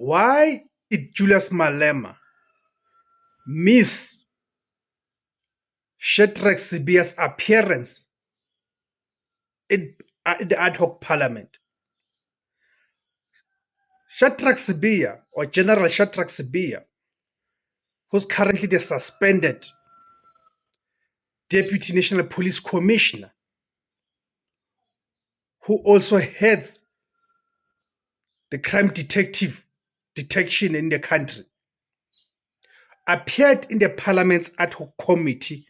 why did Julius Malema miss Shadrack Sibiya's appearance in the ad hoc parliament? Shadrack Sibiya, or General Shadrack Sibiya, who's currently the suspended Deputy National Police Commissioner, who also heads the crime detection in the country, appeared in the Parliament's ad hoc committee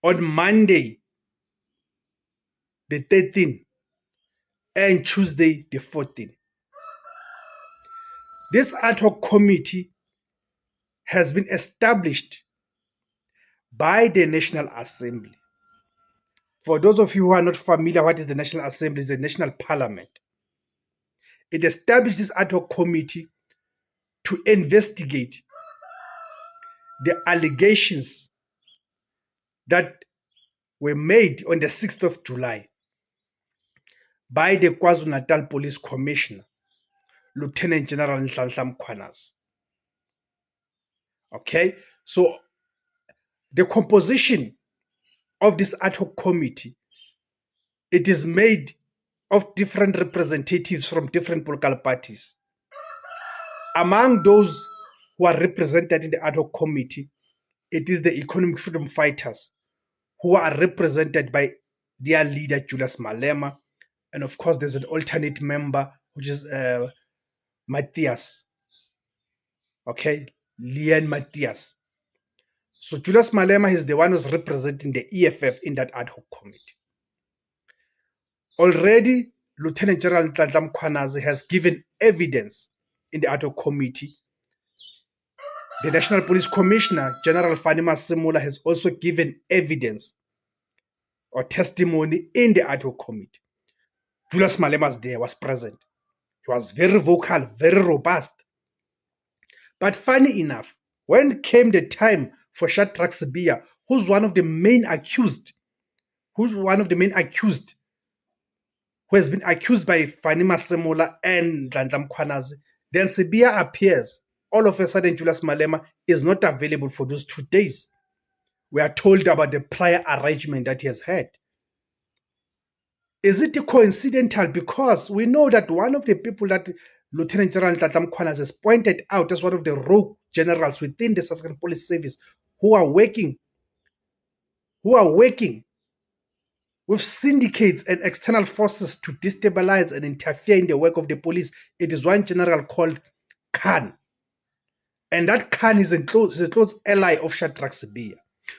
on Monday, the 13th, and Tuesday, the 14th. This ad hoc committee has been established by the National Assembly. For those of you who are not familiar, what is the National Assembly? It's the national parliament. It established this ad hoc committee to investigate the allegations that were made on the 6th of July by the KwaZulu-Natal Police Commissioner, Lieutenant General Nhlanhla Mkhwanazi. Okay, so the composition of this ad hoc committee, it is made of different representatives from different political parties. Among those who are represented in the ad hoc committee, it is the economic freedom fighters, who are represented by their leader, Julius Malema. And of course, there's an alternate member, which is Matthias. Okay, Leon Matthias. So Julius Malema is the one who's representing the EFF in that ad hoc committee. Already, Lieutenant General Nhlanhla Mkhwanazi has given evidence in the ad hoc committee. The National Police Commissioner, General Fanny Masemola, has also given evidence or testimony in the ad hoc committee. Julius Malema was present. He was very vocal, very robust. But funny enough, when came the time for Shadrack Sibiya, who's one of the main accused, who has been accused by Fanny Masemola and Nhlanhla Mkhwanazi, then Sibiya appears. All of a sudden, Julius Malema is not available for those 2 days. We are told about the prior arrangement that he has had. Is it coincidental? Because we know that one of the people that Lieutenant General Nhlanhla Mkhwanazi has pointed out as one of the rogue generals within the South African Police Service who are working with syndicates and external forces to destabilize and interfere in the work of the police. It is one general called Khan. And that Khan is a close ally of Shadrack Sibiya.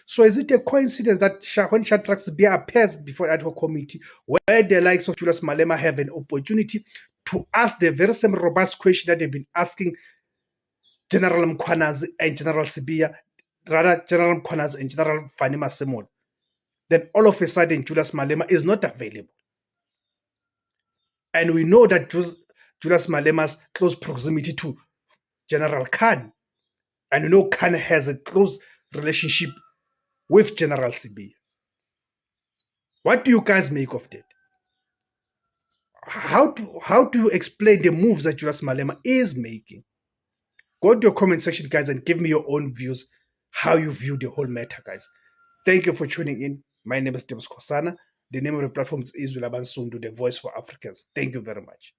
So is it a coincidence that when Shadrack Sibiya appears before the ad hoc committee, where the likes of Julius Malema have an opportunity to ask the very same robust question that they've been asking General Mkhwanazi and General Sibiya, rather General Mkhwanazi and General Fanny Masemola, then all of a sudden Julius Malema is not available. And we know that Julius Malema's close proximity to General Khan, and we know Khan has a close relationship with General Sibiya. What do you guys make of that? How do you explain the moves that Julius Malema is making? Go to your comment section, guys, and give me your own views, how you view the whole matter, guys. Thank you for tuning in. My name is Tebs Kosana. The name of the platform is Izwi Labansundu, the voice for Africans. Thank you very much.